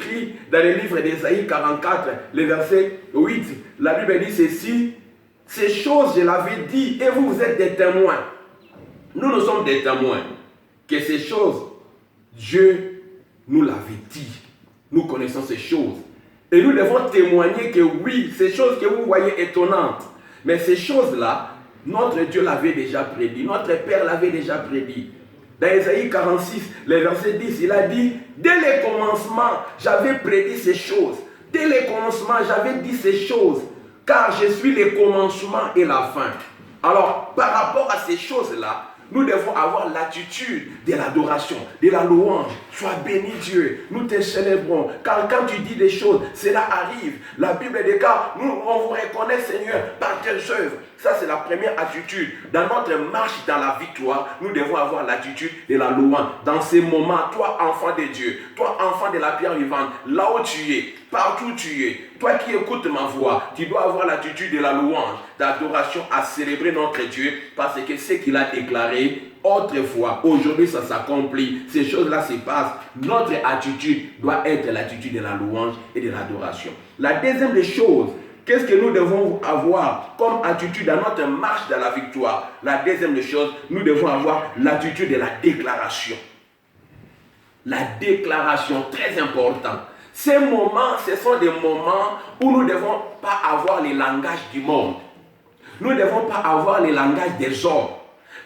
écrit dans le livre d'Ésaïe 44, le verset 8. La Bible dit ceci, ces choses je l'avais dit et vous, vous êtes des témoins. Nous sommes des témoins que ces choses, Dieu nous l'avait dit. Nous connaissons ces choses. Et nous devons témoigner que oui, ces choses que vous voyez étonnantes, mais ces choses-là, notre Dieu l'avait déjà prédit, notre Père l'avait déjà prédit. Dans Ésaïe 46, le verset 10, il a dit, dès le commencement, j'avais prédit ces choses. Dès le commencement, j'avais dit ces choses, car je suis le commencement et la fin. Alors, par rapport à ces choses-là, nous devons avoir l'attitude de l'adoration, de la louange. Sois béni Dieu, nous te célébrons. Car quand tu dis des choses, cela arrive. La Bible déclare, on vous reconnaît Seigneur par tes œuvres. Ça c'est la première attitude. Dans notre marche dans la victoire, nous devons avoir l'attitude de la louange. Dans ces moments, toi enfant de Dieu, toi enfant de la pierre vivante, là où tu es, partout où tu es, toi qui écoutes ma voix, tu dois avoir l'attitude de la louange, d'adoration à célébrer notre Dieu parce que ce qu'il a déclaré autrefois, aujourd'hui ça s'accomplit, ces choses-là se passent. Notre attitude doit être l'attitude de la louange et de l'adoration. La deuxième des choses, qu'est-ce que nous devons avoir comme attitude dans notre marche dans la victoire? La deuxième des choses, nous devons avoir l'attitude de la déclaration. La déclaration, très important. Ces moments, ce sont des moments où nous ne devons pas avoir le langage du monde. Nous ne devons pas avoir le langage des hommes.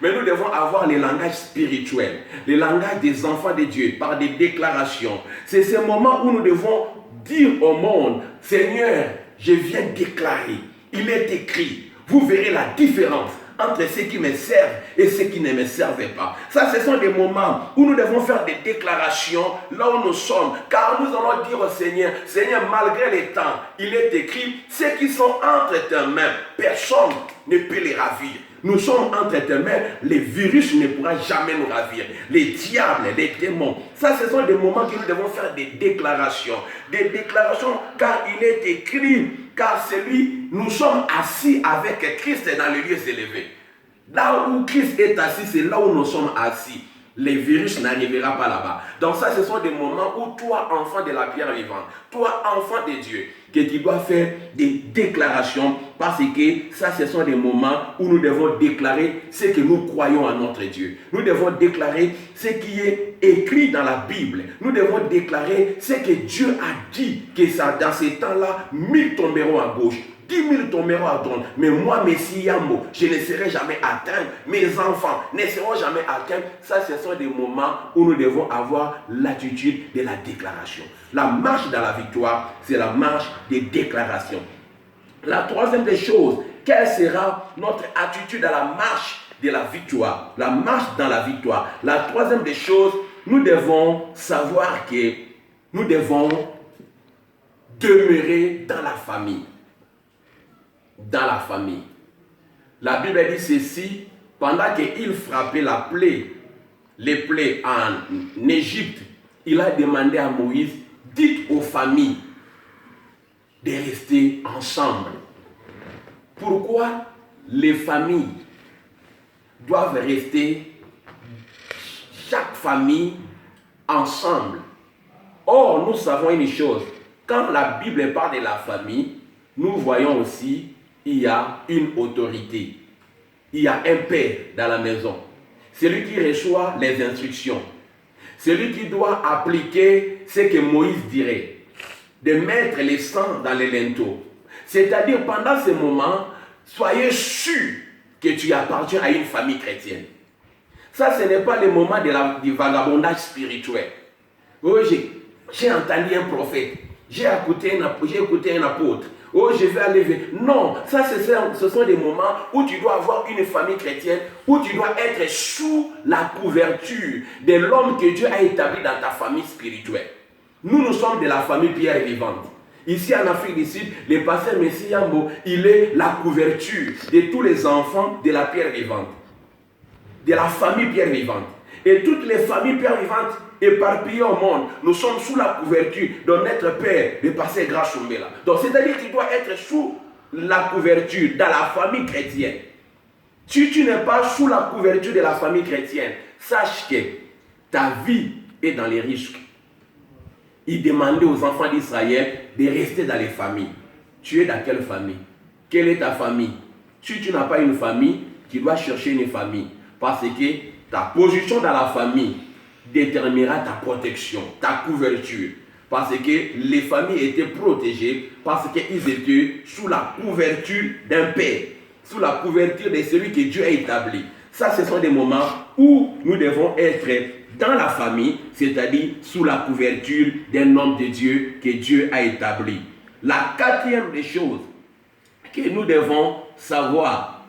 Mais nous devons avoir le langage spirituel, le langage des enfants de Dieu par des déclarations. C'est ce moment où nous devons dire au monde, Seigneur, je viens déclarer, il est écrit, vous verrez la différence entre ceux qui me servent et ceux qui ne me servent pas. Ça, ce sont des moments où nous devons faire des déclarations là où nous sommes. Car nous allons dire au Seigneur, Seigneur, malgré les temps, il est écrit, ceux qui sont entre tes mains, personne ne peut les ravir. Nous sommes entre tes mains, les virus ne pourront jamais nous ravir. Les diables, les démons. Ça, ce sont des moments que nous devons faire des déclarations. Des déclarations, car il est écrit, car nous sommes assis avec Christ dans les lieux élevés. Là où Christ est assis, c'est là où nous sommes assis. Les virus n'arriveront pas là-bas. Donc ça, ce sont des moments où toi, enfant de la pierre vivante, toi, enfant de Dieu, que tu dois faire des déclarations parce que ça, ce sont des moments où nous devons déclarer ce que nous croyons à notre Dieu. Nous devons déclarer ce qui est écrit dans la Bible. Nous devons déclarer ce que Dieu a dit, que ça, dans ces temps-là, 1000 tomberont à gauche. 10 000 tomberont à droite, mais moi, Messie Yambo, je ne serai jamais atteint. Mes enfants ne seront jamais atteints. Ça, ce sont des moments où nous devons avoir l'attitude de la déclaration. La marche dans la victoire, c'est la marche des déclarations. La troisième des choses, quelle sera notre attitude à la marche de la victoire? La marche dans la victoire. La troisième des choses, nous devons savoir que nous devons demeurer dans la famille. Dans la famille. La Bible dit ceci, pendant qu'il frappait les plaies en Égypte, il a demandé à Moïse, dites aux familles de rester ensemble. Pourquoi les familles doivent rester, chaque famille, ensemble? Or, nous savons une chose, quand la Bible parle de la famille, nous voyons aussi il y a une autorité. Il y a un père dans la maison. Celui qui reçoit les instructions. Celui qui doit appliquer ce que Moïse dirait. De mettre les sang dans les linteaux. C'est-à-dire, pendant ce moment, soyez sûr que tu appartiens à une famille chrétienne. Ça, ce n'est pas le moment du vagabondage spirituel. Oh, j'ai entendu un prophète. J'ai écouté un apôtre. Oh, je vais aller vers... Non, ça, ce sont des moments où tu dois avoir une famille chrétienne, où tu dois être sous la couverture de l'homme que Dieu a établi dans ta famille spirituelle. Nous sommes de la famille Pierre Vivante. Ici en Afrique du Sud, le pasteur Messie Yambo, il est la couverture de tous les enfants de la Pierre Vivante. De la famille Pierre Vivante. Et toutes les familles Pierre Vivantes éparpillés au monde, nous sommes sous la couverture de notre Père, le pasteur Grâce Oumbela. Donc, c'est-à-dire que tu dois être sous la couverture dans la famille chrétienne. Si tu n'es pas sous la couverture de la famille chrétienne, sache que ta vie est dans les risques. il demandait aux enfants d'Israël de rester dans les familles. Tu es dans quelle famille? Quelle est ta famille? Si tu n'as pas une famille, tu dois chercher une famille. Parce que ta position dans la famille déterminera ta protection, ta couverture. Parce que les familles étaient protégées, parce qu'ils étaient sous la couverture d'un père, sous la couverture de celui que Dieu a établi. Ça, ce sont des moments où nous devons être dans la famille, c'est-à-dire sous la couverture d'un homme de Dieu que Dieu a établi. La quatrième des choses que nous devons savoir,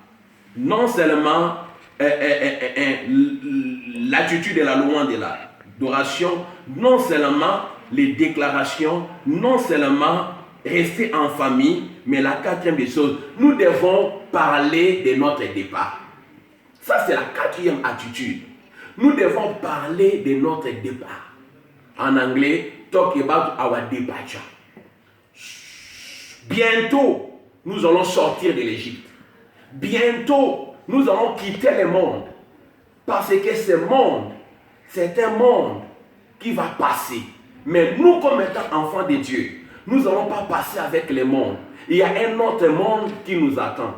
non seulement l'attitude de la louange de l'adoration, non seulement les déclarations, non seulement rester en famille, mais la quatrième des choses, nous devons parler de notre départ. Ça, c'est la quatrième attitude. Nous devons parler de notre départ. En anglais, talk about our departure. Bientôt, nous allons sortir de l'Égypte. Bientôt, nous allons quitter le monde. Parce que ce monde, c'est un monde qui va passer. Mais nous, comme étant enfants de Dieu, nous n'allons pas passer avec le monde. Il y a un autre monde qui nous attend.